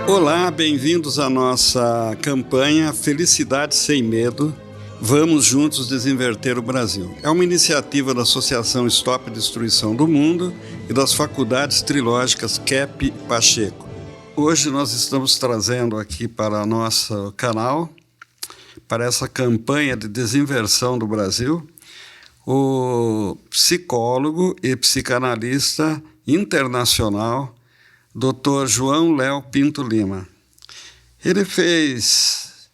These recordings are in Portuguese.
Olá, bem-vindos à nossa campanha Felicidade Sem Medo. Vamos juntos desinverter o Brasil. É uma iniciativa da Associação Stop Destruição do Mundo e das Faculdades Trilógicas Kep e Pacheco. Hoje nós estamos trazendo aqui para nosso canal, para essa campanha de desinversão do Brasil, o psicólogo e psicanalista internacional Dr. João Léo Pinto Lima. Ele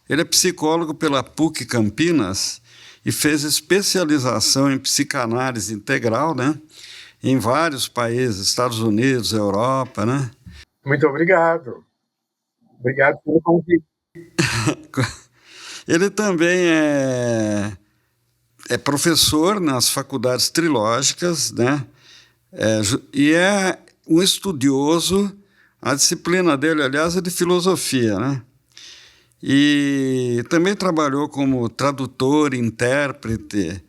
é psicólogo pela PUC Campinas e fez especialização em psicanálise integral, né? Em vários países, Estados Unidos, Europa, né? Muito obrigado. Obrigado pelo convite. Ele também é professor nas faculdades trilógicas, né? E é um estudioso. A disciplina dele, aliás, é de filosofia, né? E também trabalhou como tradutor, intérprete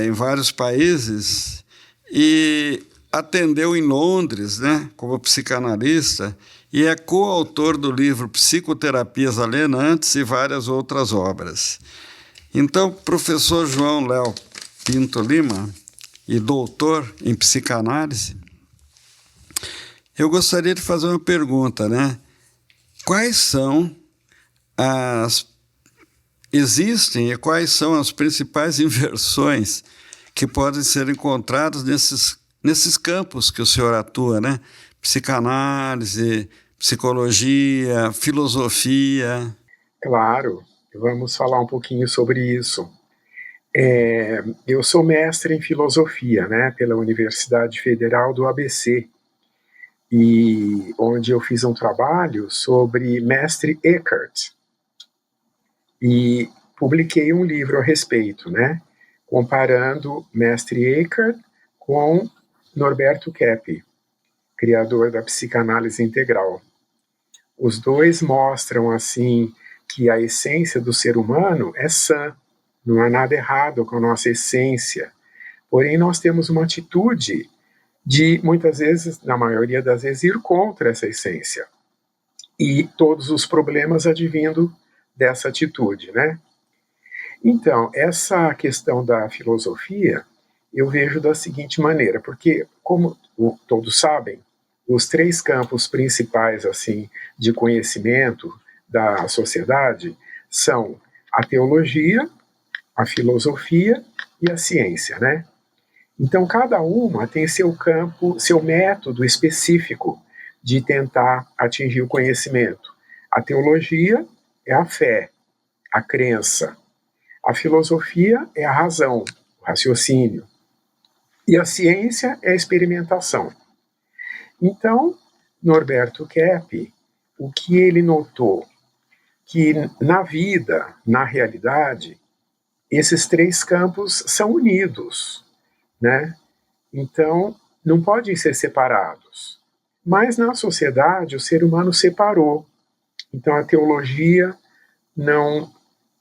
em vários países e atendeu em Londres, né, como psicanalista, e é coautor do livro Psicoterapias Alienantes e várias outras obras. Então, professor João Léo Pinto Lima e doutor em psicanálise, eu gostaria de fazer uma pergunta, né? Quais são existem e quais são as principais inversões que podem ser encontradas nesses campos que o senhor atua, né? Psicanálise, psicologia, filosofia. Claro, vamos falar um pouquinho sobre isso. Eu sou mestre em filosofia, né, pela Universidade Federal do ABC, e onde eu fiz um trabalho sobre Mestre Eckhart. E publiquei um livro a respeito, né, comparando Mestre Eckhart com Norberto Keppe, criador da psicanálise integral. Os dois mostram, assim, que a essência do ser humano é sã, não há nada errado com a nossa essência. Porém, nós temos uma atitude de, muitas vezes, na maioria das vezes, ir contra essa essência. E todos os problemas advindo dessa atitude, né? Então, essa questão da filosofia, eu vejo da seguinte maneira, porque, como todos sabem, os três campos principais, assim, de conhecimento da sociedade são a teologia, a filosofia e a ciência, né? Então, cada uma tem seu campo, seu método específico de tentar atingir o conhecimento. A teologia é a fé, a crença. A filosofia é a razão, o raciocínio. E a ciência é a experimentação. Então, Norberto Keppe, o que ele notou? Que na vida, na realidade, esses três campos são unidos, né? Então, não podem ser separados. Mas na sociedade, o ser humano separou. Então, a teologia não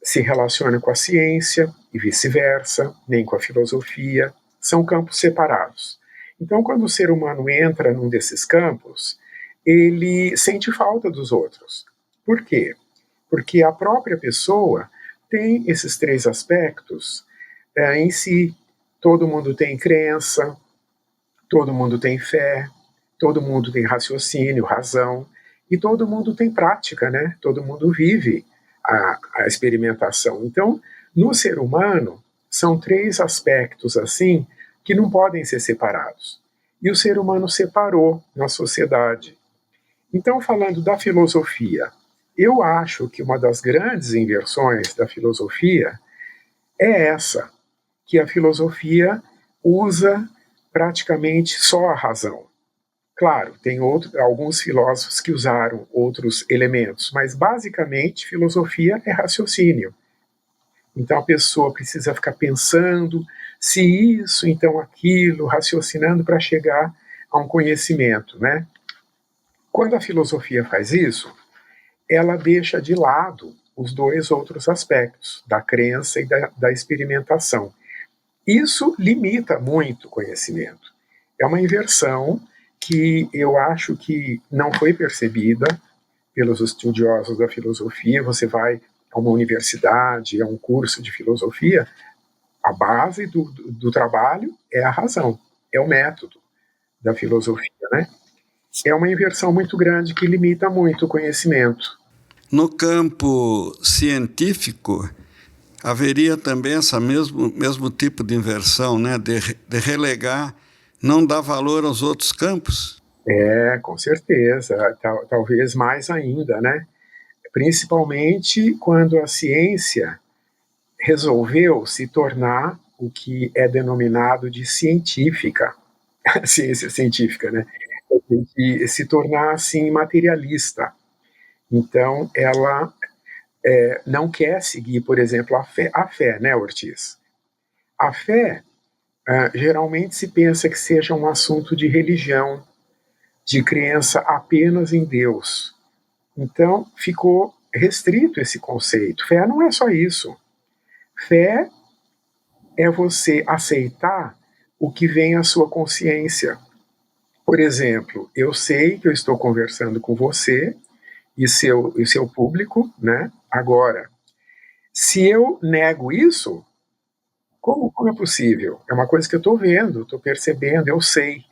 se relaciona com a ciência e vice-versa, nem com a filosofia. São campos separados. Então, quando o ser humano entra num desses campos, ele sente falta dos outros. Por quê? Porque a própria pessoa tem esses três aspectos em si. Todo mundo tem crença, todo mundo tem fé, todo mundo tem raciocínio, razão, e todo mundo tem prática, né? Todo mundo vive a experimentação. Então, no ser humano, são três aspectos assim que não podem ser separados. E o ser humano separou na sociedade. Então, falando da filosofia, eu acho que uma das grandes inversões da filosofia é essa, que a filosofia usa praticamente só a razão. Claro, tem alguns filósofos que usaram outros elementos, mas basicamente filosofia é raciocínio. Então a pessoa precisa ficar pensando se isso, então aquilo, raciocinando para chegar a um conhecimento, né? Quando a filosofia faz isso, ela deixa de lado os dois outros aspectos, da crença e da experimentação. Isso limita muito o conhecimento. É uma inversão que eu acho que não foi percebida pelos estudiosos da filosofia. Você vai a uma universidade, a um curso de filosofia, a base do trabalho é a razão, é o método da filosofia, né? É uma inversão muito grande que limita muito o conhecimento. No campo científico, haveria também esse mesmo tipo de inversão, né? De relegar, não dar valor aos outros campos? Com certeza, talvez mais ainda, né? Principalmente quando a ciência resolveu se tornar o que é denominado de científica, a ciência científica, né? Tem que se tornar assim materialista. Então, ela não quer seguir, por exemplo, a fé, né, Ortiz? A fé, geralmente se pensa que seja um assunto de religião, de crença apenas em Deus. Então, ficou restrito esse conceito. Fé não é só isso. Fé é você aceitar o que vem à sua consciência. Por exemplo, eu sei que eu estou conversando com você e seu público, né? Agora, se eu nego isso, como é possível? É uma coisa que eu estou vendo, estou percebendo, eu sei.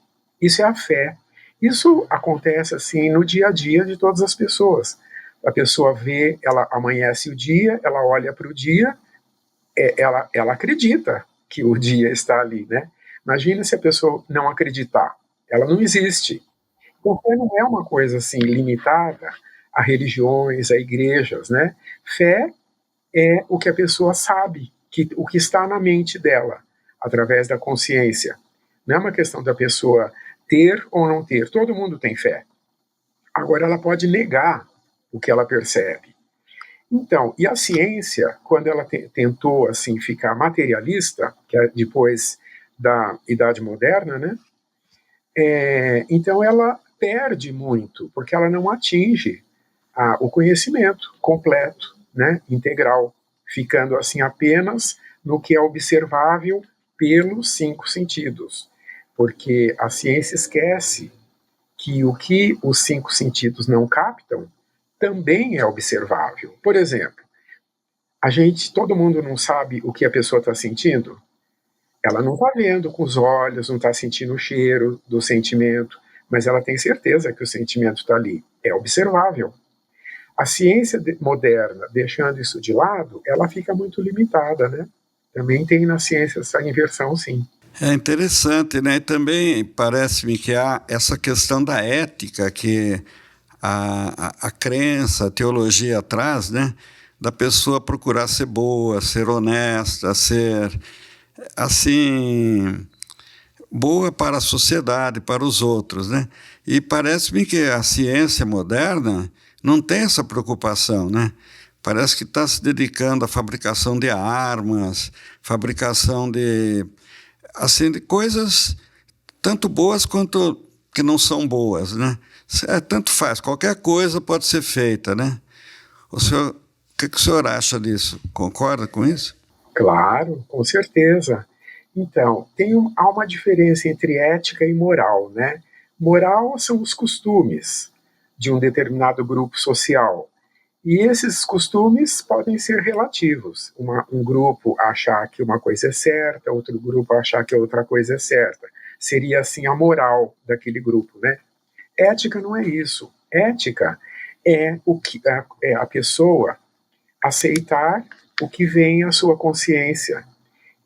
Isso é a fé. Isso acontece assim no dia a dia de todas as pessoas. A pessoa vê, ela amanhece o dia, ela olha para o dia, ela acredita que o dia está ali, né? Imagina se a pessoa não acreditar, ela não existe. Então, fé não é uma coisa assim limitada a religiões, a igrejas, né? Fé é o que a pessoa sabe, o que está na mente dela, através da consciência. Não é uma questão da pessoa ter ou não ter. Todo mundo tem fé. Agora, ela pode negar o que ela percebe. Então, e a ciência, quando ela tentou assim ficar materialista, que é depois da Idade Moderna, né? Então ela perde muito, porque ela não atinge o conhecimento completo, né, integral, ficando assim apenas no que é observável pelos cinco sentidos, porque a ciência esquece que o que os cinco sentidos não captam também é observável. Por exemplo, todo mundo não sabe o que a pessoa está sentindo. Ela não está vendo com os olhos, não está sentindo o cheiro do sentimento, mas ela tem certeza que o sentimento está ali. É observável. A ciência moderna, deixando isso de lado, ela fica muito limitada, né? Também tem na ciência essa inversão, sim. É interessante, né? E também parece-me que há essa questão da ética que a crença, a teologia traz, né? Da pessoa procurar ser boa, ser honesta, ser, assim, boa para a sociedade, para os outros, né? E parece-me que a ciência moderna não tem essa preocupação, né? Parece que está se dedicando à fabricação de armas, fabricação de, assim, de coisas tanto boas quanto que não são boas, né? Tanto faz, qualquer coisa pode ser feita, né? O que o senhor acha disso? Concorda com isso? Claro, com certeza. Então, há uma diferença entre ética e moral, né? Moral são os costumes de um determinado grupo social. E esses costumes podem ser relativos. Um grupo achar que uma coisa é certa, outro grupo achar que outra coisa é certa. Seria assim a moral daquele grupo, né? Ética não é isso. Ética é a pessoa aceitar o que vem à sua consciência.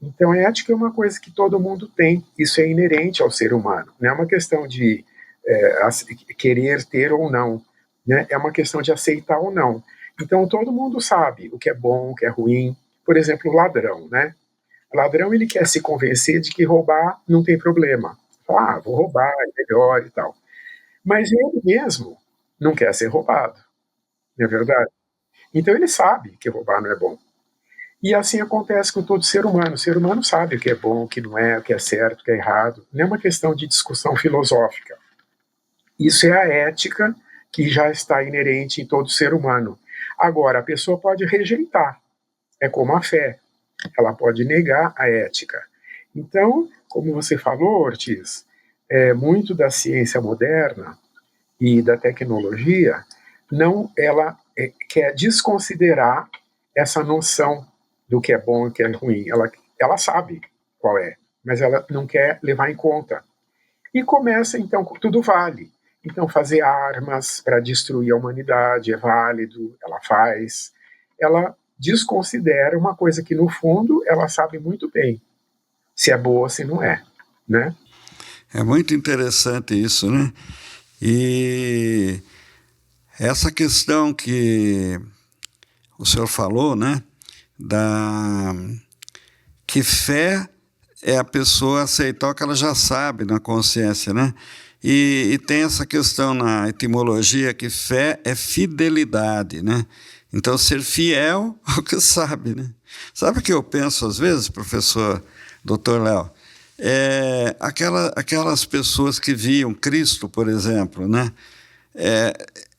Então, ética é uma coisa que todo mundo tem. Isso é inerente ao ser humano. Não é uma questão de querer ter ou não, né? É uma questão de aceitar ou não. Então todo mundo sabe o que é bom, o que é ruim. Por exemplo, o ladrão, né? O ladrão, ele quer se convencer de que roubar não tem problema. Fala, vou roubar, é melhor e tal. Mas ele mesmo não quer ser roubado, não é verdade? Então ele sabe que roubar não é bom. E assim acontece com todo ser humano. O ser humano sabe o que é bom, o que não é, o que é certo, o que é errado. Não é uma questão de discussão filosófica. Isso é a ética que já está inerente em todo ser humano. Agora, a pessoa pode rejeitar, é como a fé, ela pode negar a ética. Então, como você falou, Ortiz, muito da ciência moderna e da tecnologia ela quer desconsiderar essa noção do que é bom e o que é ruim. Ela sabe qual é, mas ela não quer levar em conta. E começa, então, tudo vale. Então, fazer armas para destruir a humanidade é válido, ela faz. Ela desconsidera uma coisa que, no fundo, ela sabe muito bem se é boa ou se não é, né? É muito interessante isso, né? E essa questão que o senhor falou, né? Que fé é a pessoa aceitar o que ela já sabe na consciência, né? E tem essa questão na etimologia que fé é fidelidade, né? Então, ser fiel ao que sabe, né? Sabe o que eu penso às vezes, professor Dr. Léo? Aquelas pessoas que viam Cristo, por exemplo, né?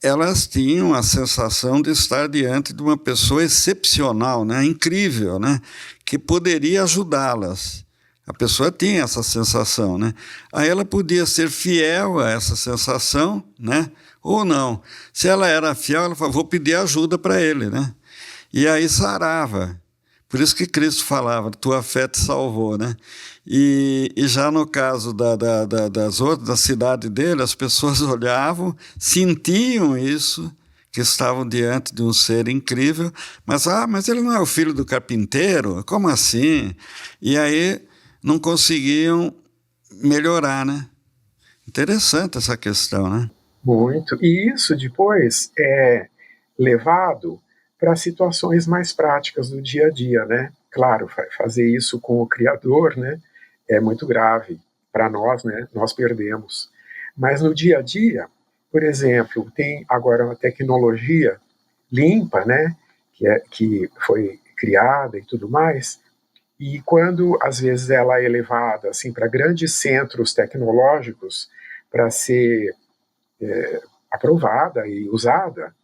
Elas tinham a sensação de estar diante de uma pessoa excepcional, né? Incrível, né? Que poderia ajudá-las. A pessoa tinha essa sensação, né? Aí ela podia ser fiel a essa sensação, né? Ou não. Se ela era fiel, ela falava, vou pedir ajuda para ele, né? E aí sarava. Por isso que Cristo falava, tua fé te salvou, né? E já no caso das outras, da cidade dele, as pessoas olhavam, sentiam isso, que estavam diante de um ser incrível, mas ele não é o filho do carpinteiro? Como assim? E aí não conseguiam melhorar, né? Interessante essa questão, né? Muito. E isso depois é levado para situações mais práticas do dia a dia, né? Claro, fazer isso com o Criador, né, é muito grave para nós, né? Nós perdemos. Mas no dia a dia, por exemplo, tem agora uma tecnologia limpa, né, que foi criada e tudo mais, e quando às vezes ela é levada assim para grandes centros tecnológicos para ser aprovada e usada,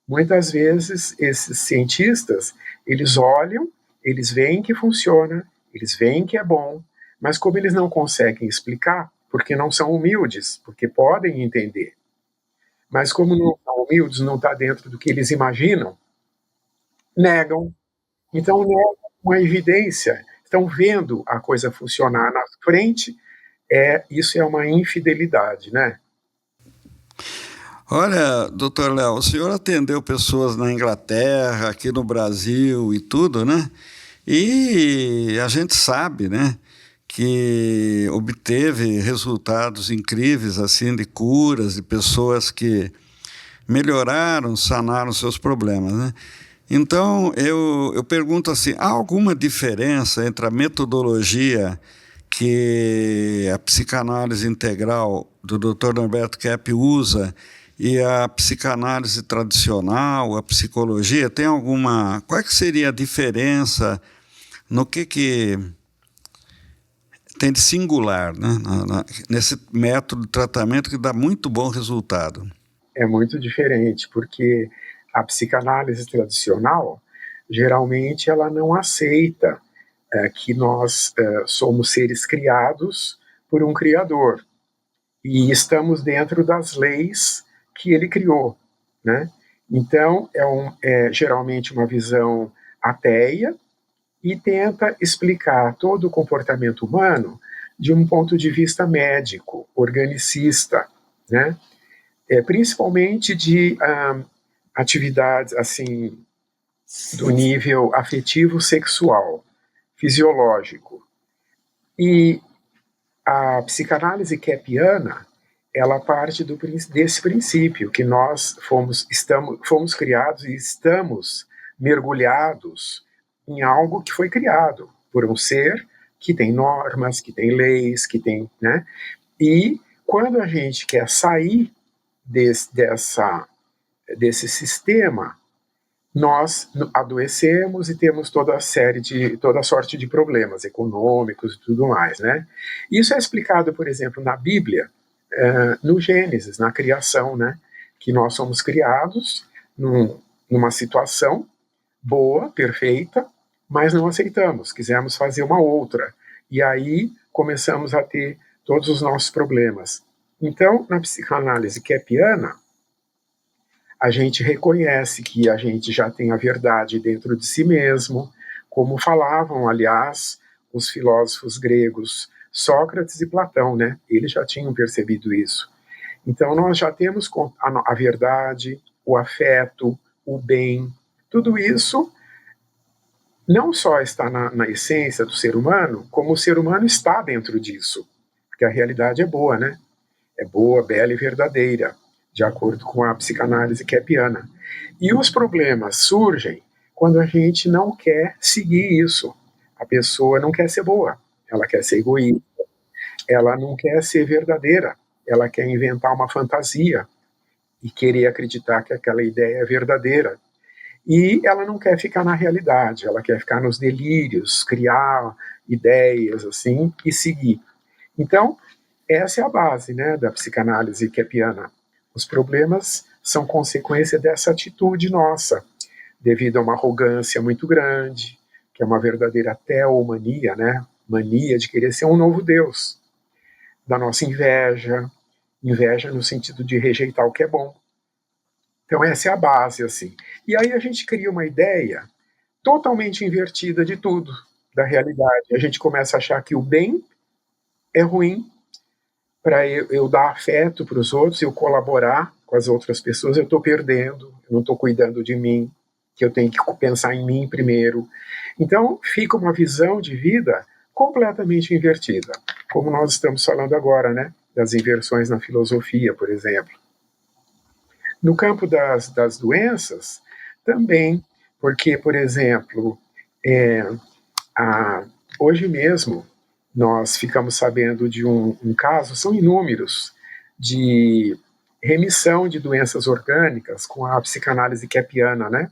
muitas vezes esses cientistas, eles olham, eles veem que funciona, eles veem que é bom, mas como eles não conseguem explicar, porque não são humildes, porque podem entender, mas como não são humildes, não está dentro do que eles imaginam, negam. Então, negam uma evidência, estão vendo a coisa funcionar na frente, isso é uma infidelidade, né? Olha, doutor Léo, o senhor atendeu pessoas na Inglaterra, aqui no Brasil e tudo, né? E a gente sabe, né, que obteve resultados incríveis, assim, de curas, de pessoas que melhoraram, sanaram seus problemas, né? Então, eu pergunto assim, há alguma diferença entre a metodologia que a psicanálise integral do Dr. Norberto Kepp usa e a psicanálise tradicional, a psicologia, tem alguma... Qual é que seria a diferença no que tem de singular, né, nesse método de tratamento que dá muito bom resultado? É muito diferente, porque a psicanálise tradicional, geralmente, ela não aceita que nós somos seres criados por um criador e estamos dentro das leis que ele criou, né? Então, geralmente uma visão ateia e tenta explicar todo o comportamento humano de um ponto de vista médico, organicista, né? Principalmente de atividades assim do nível afetivo sexual, fisiológico. E a psicanálise keppiana, ela parte desse princípio, que nós fomos criados e estamos mergulhados em algo que foi criado por um ser que tem normas, que tem leis, que tem, né? E quando a gente quer sair desse sistema, nós adoecemos e temos toda sorte de problemas econômicos e tudo mais, né? Isso é explicado, por exemplo, na Bíblia, no Gênesis, na criação, né? Que nós somos criados numa situação boa, perfeita, mas não aceitamos, quisemos fazer uma outra. E aí começamos a ter todos os nossos problemas. Então, na psicanálise keppiana, a gente reconhece que a gente já tem a verdade dentro de si mesmo, como falavam, aliás, os filósofos gregos Sócrates e Platão, né? Eles já tinham percebido isso. Então nós já temos a verdade, o afeto, o bem, tudo isso não só está na essência do ser humano, como o ser humano está dentro disso. Porque a realidade é boa, né? É boa, bela e verdadeira, de acordo com a psicanálise kepiana. E os problemas surgem quando a gente não quer seguir isso. A pessoa não quer ser boa, ela quer ser egoísta, ela não quer ser verdadeira, ela quer inventar uma fantasia e querer acreditar que aquela ideia é verdadeira. E ela não quer ficar na realidade, ela quer ficar nos delírios, criar ideias assim e seguir. Então, essa é a base, né, da psicanálise kepiana. Os problemas são consequência dessa atitude nossa, devido a uma arrogância muito grande, que é uma verdadeira teomania, né, mania de querer ser um novo Deus, da nossa inveja, inveja no sentido de rejeitar o que é bom. Então essa é a base, assim. E aí a gente cria uma ideia totalmente invertida de tudo, da realidade. A gente começa a achar que o bem é ruim, para eu dar afeto para os outros, eu colaborar com as outras pessoas, eu estou perdendo, eu não estou cuidando de mim, que eu tenho que pensar em mim primeiro. Então fica uma visão de vida completamente invertida, como nós estamos falando agora, né? Das inversões na filosofia, por exemplo. No campo das doenças, também, porque, por exemplo, é, hoje mesmo nós ficamos sabendo de um caso, são inúmeros, de remissão de doenças orgânicas com a psicanálise kepiana, né?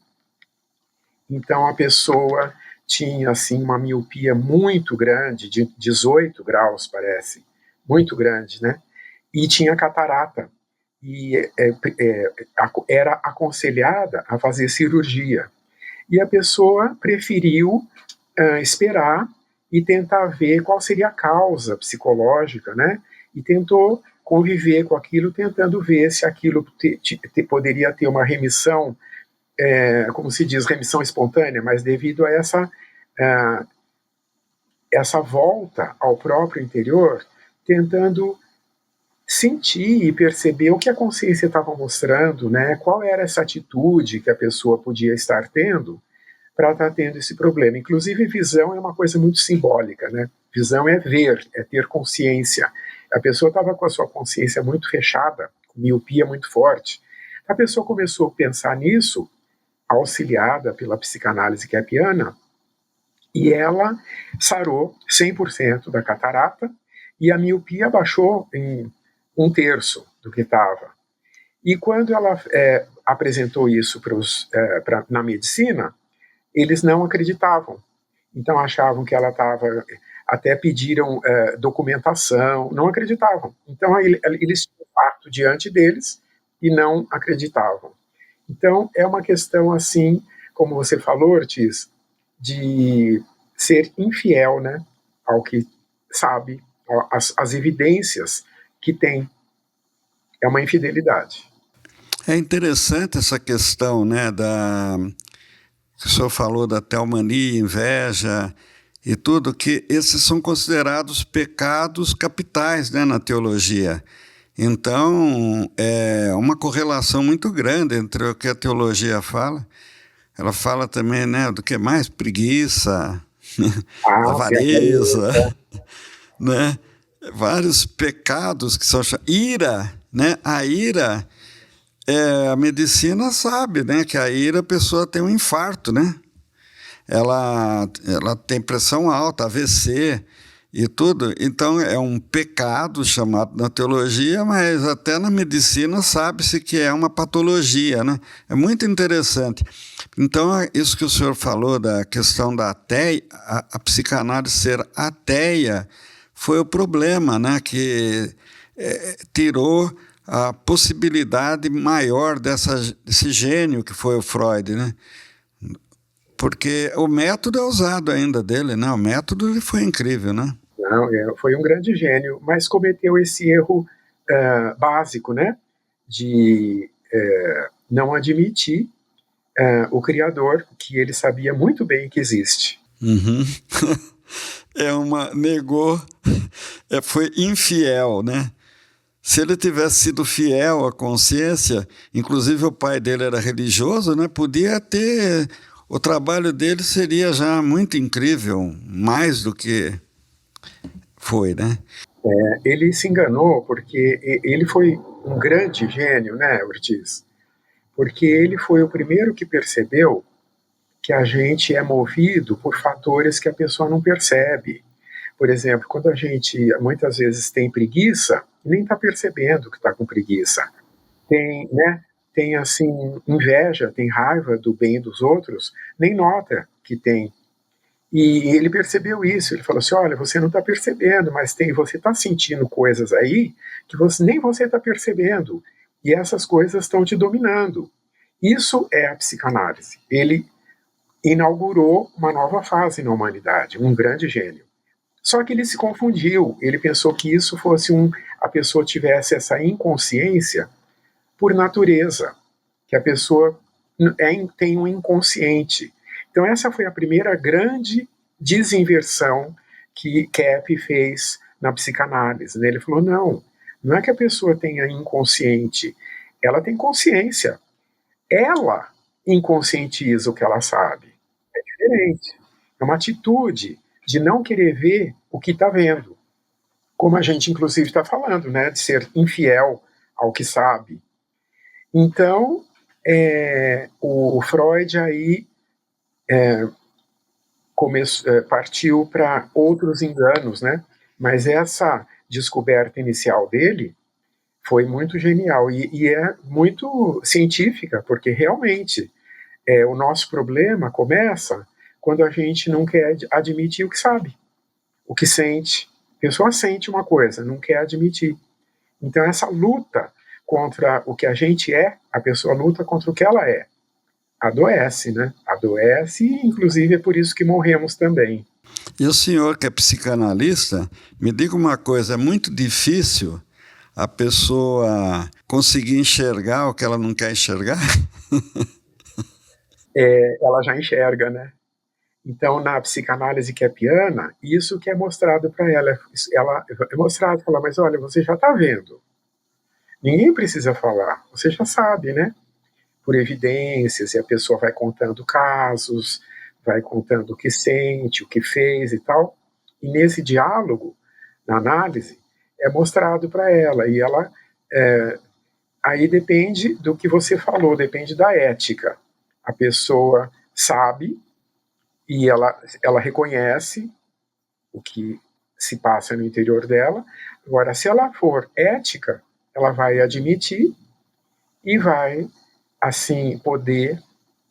Então a pessoa tinha assim uma miopia muito grande, de 18 graus parece, muito grande, né? E tinha catarata e era aconselhada a fazer cirurgia. E a pessoa preferiu esperar e tentar ver qual seria a causa psicológica, né? E tentou conviver com aquilo, tentando ver se aquilo poderia ter uma remissão, como se diz, remissão espontânea, mas devido a essa volta ao próprio interior, tentando sentir e perceber o que a consciência estava mostrando, né? Qual era essa atitude que a pessoa podia estar tendo para estar tendo esse problema. Inclusive, visão é uma coisa muito simbólica, né? Visão é ver, é ter consciência. A pessoa estava com a sua consciência muito fechada, com miopia muito forte. A pessoa começou a pensar nisso, auxiliada pela psicanálise kepiana, e ela sarou 100% da catarata e a miopia baixou em 1/3 do que estava. E quando ela apresentou isso na medicina, eles não acreditavam. Então achavam que ela estava, até pediram documentação, não acreditavam. Então eles tinham o fato diante deles e não acreditavam. Então é uma questão assim, como você falou, Ortiz, de ser infiel, né, ao que sabe, as evidências que tem. É uma infidelidade. É interessante essa questão, né, que o senhor falou da teomania, inveja e tudo, que esses são considerados pecados capitais, né, na teologia. Então, é uma correlação muito grande entre o que a teologia fala. Ela fala também, né, do que mais? Preguiça, avareza, né? Vários pecados que são ira, né? A ira, a medicina sabe, né, que a ira a pessoa tem um infarto, né? Ela tem pressão alta, AVC e tudo. Então é um pecado chamado na teologia, mas até na medicina sabe-se que é uma patologia, né? É muito interessante. Então isso que o senhor falou da questão da ateia, a psicanálise ser ateia foi o problema, né? Que tirou a possibilidade maior desse gênio que foi o Freud, né? Porque o método é usado ainda dele, né? O método ele foi incrível, né? Não, foi um grande gênio, mas cometeu esse erro básico, né? De não admitir o Criador, que ele sabia muito bem que existe. Uhum. Negou, foi infiel, né? Se ele tivesse sido fiel à consciência, inclusive o pai dele era religioso, né? Podia ter, o trabalho dele seria já muito incrível, mais do que foi, né? Ele se enganou porque ele foi um grande gênio, né, Ortiz? Porque ele foi o primeiro que percebeu que a gente é movido por fatores que a pessoa não percebe. Por exemplo, quando a gente muitas vezes tem preguiça, nem está percebendo que está com preguiça. Tem, né? Tem assim inveja, tem raiva do bem dos outros, nem nota que tem. E ele percebeu isso. Ele falou assim: olha, você não está percebendo, mas você está sentindo coisas aí que nem você está percebendo. E essas coisas estão te dominando. Isso é a psicanálise. Ele inaugurou uma nova fase na humanidade, um grande gênio. Só que ele se confundiu, ele pensou que isso fosse a pessoa tivesse essa inconsciência por natureza, que a pessoa tem um inconsciente. Então essa foi a primeira grande desinversão que Kepp fez na psicanálise. Né? Ele falou, não é que a pessoa tenha inconsciente, ela tem consciência. Ela inconscientiza o que ela sabe. É diferente. É uma atitude de não querer ver o que está vendo. Como a gente, inclusive, está falando, né? De ser infiel ao que sabe. Então, o Freud aí partiu para outros enganos, né? Mas essa descoberta inicial dele foi muito genial e é muito científica, porque realmente o nosso problema começa quando a gente não quer admitir o que sabe, o que sente. A pessoa sente uma coisa, não quer admitir. Então, essa luta contra o que a gente a pessoa luta contra o que ela é. Adoece, né? Adoece e, inclusive, é por isso que morremos também. E o senhor, que é psicanalista, me diga uma coisa: é muito difícil a pessoa conseguir enxergar o que ela não quer enxergar? Ela já enxerga, né? Então, na psicanálise keppiana, isso que é mostrado para ela. Ela é mostrado, fala, mas olha, você já está vendo. Ninguém precisa falar, você já sabe, né? Por evidências, e a pessoa vai contando casos, vai contando o que sente, o que fez e tal. E nesse diálogo, na análise, é mostrado para ela. E ela, aí depende do que você falou, depende da ética. A pessoa sabe e ela reconhece o que se passa no interior dela. Agora, se ela for ética, ela vai admitir e vai, assim, poder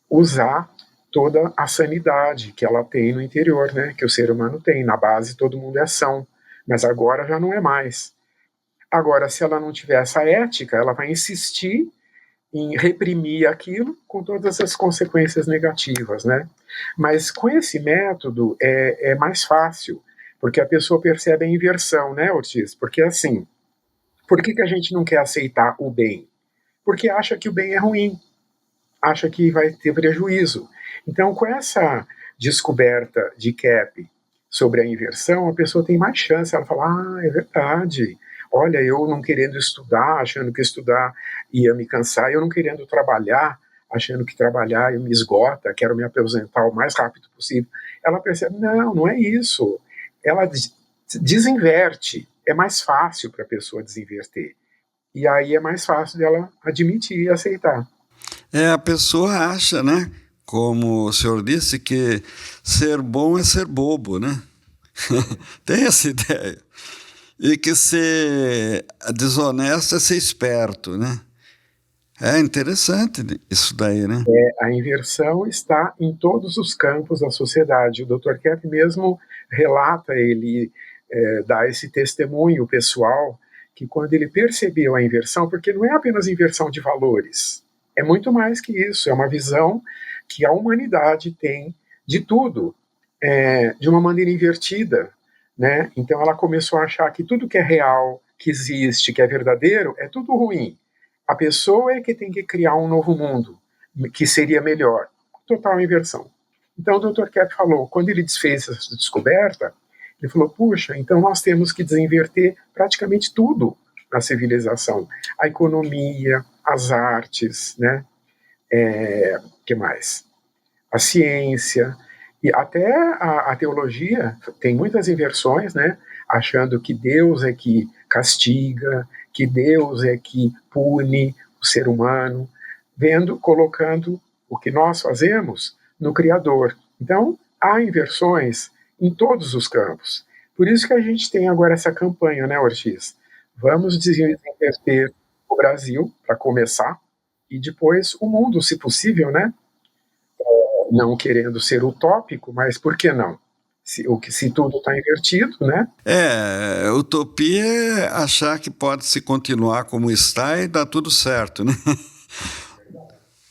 usar toda a sanidade que ela tem no interior, né? Que o ser humano tem. Na base, todo mundo é são, mas agora já não é mais. Agora, se ela não tiver essa ética, ela vai insistir em reprimir aquilo com todas as consequências negativas, né? Mas com esse método é mais fácil, porque a pessoa percebe a inversão, né, Ortiz? Porque assim, por que a gente não quer aceitar o bem? Porque acha que o bem é ruim, acha que vai ter prejuízo. Então, com essa descoberta de Kepp sobre a inversão, a pessoa tem mais chance, ela fala, é verdade, olha, eu não querendo estudar, achando que estudar ia me cansar, eu não querendo trabalhar, achando que trabalhar me esgota, quero me aposentar o mais rápido possível. Ela percebe, não é isso. Ela desinverte, é mais fácil para a pessoa desinverter. E aí é mais fácil dela admitir e aceitar. A pessoa acha, né? Como o senhor disse, que ser bom é ser bobo, né? Tem essa ideia. E que ser desonesto é ser esperto, né? É interessante isso daí, né? A inversão está em todos os campos da sociedade. O Dr. Kepp mesmo relata, ele dá esse testemunho pessoal, que quando ele percebeu a inversão, porque não é apenas inversão de valores, é muito mais que isso, é uma visão que a humanidade tem de tudo, de uma maneira invertida, né? Então ela começou a achar que tudo que é real, que existe, que é verdadeiro, é tudo ruim. A pessoa é que tem que criar um novo mundo, que seria melhor. Total inversão. Então o Dr. Kepp falou, quando ele fez essa descoberta, ele falou, puxa, então nós temos que desinverter praticamente tudo na civilização. A economia, as artes, né? Que mais? A ciência, e até a teologia tem muitas inversões, né? Achando que Deus é que castiga, que Deus é que pune o ser humano, colocando o que nós fazemos no Criador. Então, há inversões em todos os campos. Por isso que a gente tem agora essa campanha, né, Ortiz? Vamos desinverter o Brasil, para começar, e depois o mundo, se possível, né? Não querendo ser utópico, mas por que não? Se tudo está invertido, né? Utopia é achar que pode se continuar como está e dá tudo certo, né?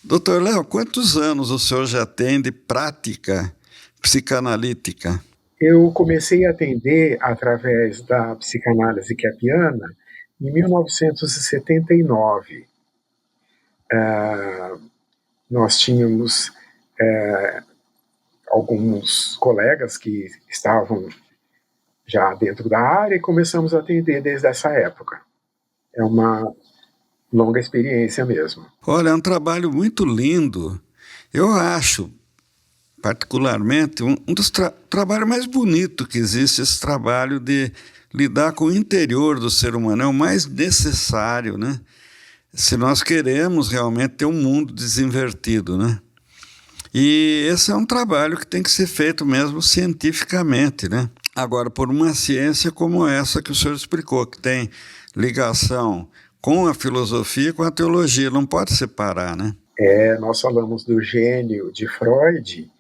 Doutor Léo, quantos anos o senhor já tem de prática psicanalítica? Eu comecei a atender através da psicanálise keppiana em 1979. Nós tínhamos alguns colegas que estavam já dentro da área e começamos a atender desde essa época. É uma longa experiência mesmo. Olha, é um trabalho muito lindo. Eu acho, particularmente, um dos trabalhos mais bonitos que existe, esse trabalho de lidar com o interior do ser humano. É o mais necessário, né? Se nós queremos realmente ter um mundo desinvertido, né? E esse é um trabalho que tem que ser feito mesmo cientificamente, né? Agora, por uma ciência como essa que o senhor explicou, que tem ligação com a filosofia e com a teologia, não pode separar, né? Nós falamos do gênio de Freud,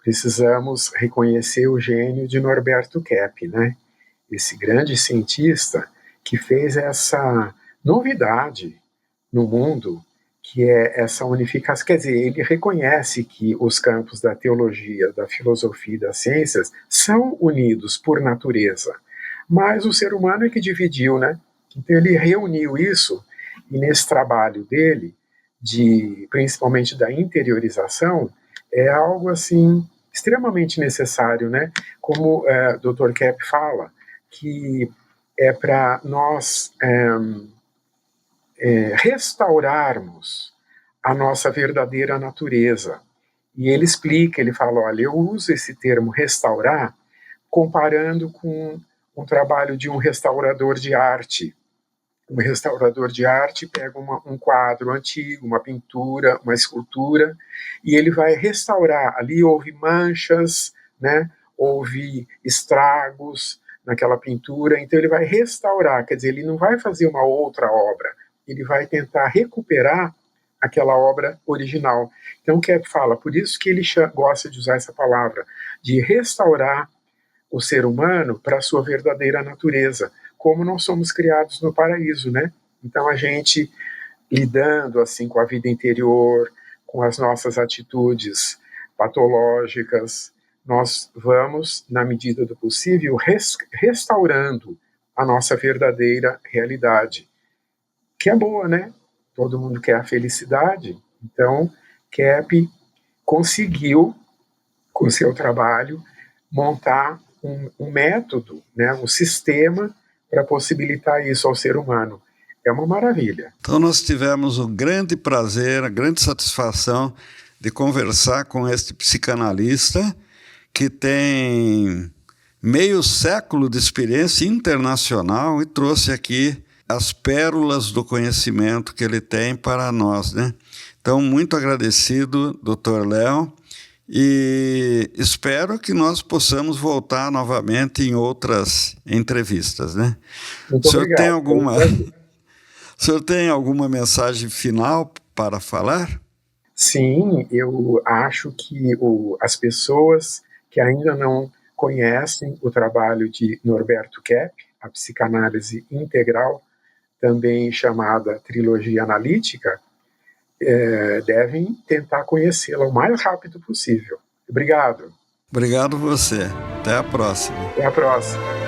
precisamos reconhecer o gênio de Norberto Kepp, né? Esse grande cientista que fez essa novidade no mundo, que é essa unificação. Quer dizer, ele reconhece que os campos da teologia, da filosofia e das ciências são unidos por natureza, mas o ser humano é que dividiu, né? Então ele reuniu isso, e nesse trabalho dele, principalmente da interiorização, é algo assim extremamente necessário, né? Como o Dr. Kepp fala, que é para nós restaurarmos a nossa verdadeira natureza. E ele explica, ele fala, olha, eu uso esse termo restaurar comparando com um trabalho de um restaurador de arte. Um restaurador de arte pega um quadro antigo, uma pintura, uma escultura, e ele vai restaurar. Ali houve manchas, né? Houve estragos naquela pintura, então ele vai restaurar, quer dizer, ele não vai fazer uma outra obra, ele vai tentar recuperar aquela obra original. Então, Kepp fala, por isso que ele gosta de usar essa palavra, de restaurar o ser humano para a sua verdadeira natureza, como nós somos criados no paraíso, né? Então, a gente, lidando assim com a vida interior, com as nossas atitudes patológicas, nós vamos, na medida do possível, restaurando a nossa verdadeira realidade, que é boa, né? Todo mundo quer a felicidade. Então, Kepp conseguiu, com seu trabalho, montar um método, né, um sistema para possibilitar isso ao ser humano. É uma maravilha. Então nós tivemos o grande prazer, a grande satisfação de conversar com este psicanalista que tem meio século de experiência internacional e trouxe aqui as pérolas do conhecimento que ele tem para nós, né? Então, muito agradecido, Dr. Léo, e espero que nós possamos voltar novamente em outras entrevistas, né? Muito obrigado. O senhor tem alguma mensagem final para falar? Sim, eu acho que as pessoas que ainda não conhecem o trabalho de Norberto Kepp, a psicanálise integral, também chamada trilogia analítica, devem tentar conhecê-la o mais rápido possível. Obrigado. Obrigado você. Até a próxima. Até a próxima.